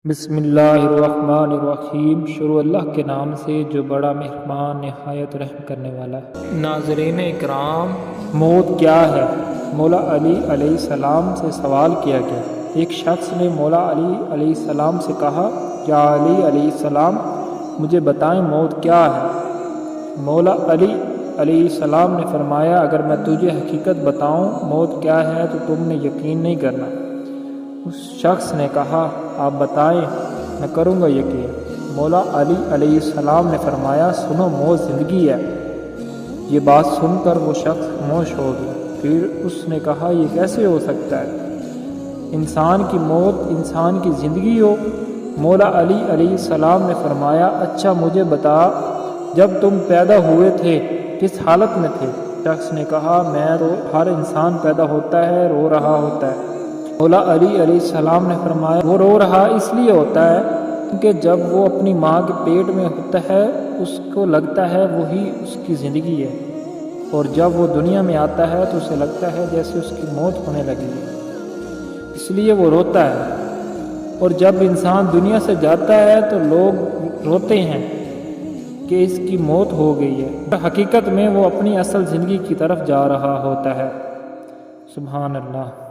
بسم اللہ الرحمن الرحیم۔ شروع اللہ کے نام سے جو بڑا مہربان نہایت رحم کرنے والا ہے۔ ناظرین اکرام، موت کیا ہے؟ مولا علی علیہ السلام سے سوال کیا گیا۔ ایک شخص نے مولا علی علیہ السلام سے کہا، یا علی علیہ السلام، مجھے بتائیں موت کیا ہے؟ مولا علی علیہ السلام نے فرمایا، اگر میں تجھے حقیقت بتاؤں موت کیا ہے تو تم نے یقین نہیں کرنا۔ اس شخص نے کہا، آپ بتائیں، میں کروں گا یقین۔ مولا علی علیہ السلام نے فرمایا، سنو، موت زندگی ہے۔ یہ بات سن کر وہ شخص خاموش ہو گیا۔ پھر اس نے کہا، یہ کیسے ہو سکتا ہے؟ انسان کی موت انسان کی زندگی ہو؟ مولا علی علیہ السلام نے فرمایا، اچھا مجھے بتا، جب تم پیدا ہوئے تھے کس حالت میں تھے؟ شخص نے کہا، ہر انسان پیدا ہوتا ہے رو رہا ہوتا ہے۔ مولا علی علیہ السلام نے فرمایا، وہ رو رہا اس لیے ہوتا ہے کیونکہ جب وہ اپنی ماں کے پیٹ میں ہوتا ہے اس کو لگتا ہے وہی اس کی زندگی ہے، اور جب وہ دنیا میں آتا ہے تو اسے لگتا ہے جیسے اس کی موت ہونے لگی ہے، اس لیے وہ روتا ہے۔ اور جب انسان دنیا سے جاتا ہے تو لوگ روتے ہیں کہ اس کی موت ہو گئی ہے، حقیقت میں وہ اپنی اصل زندگی کی طرف جا رہا ہوتا ہے۔ سبحان اللہ۔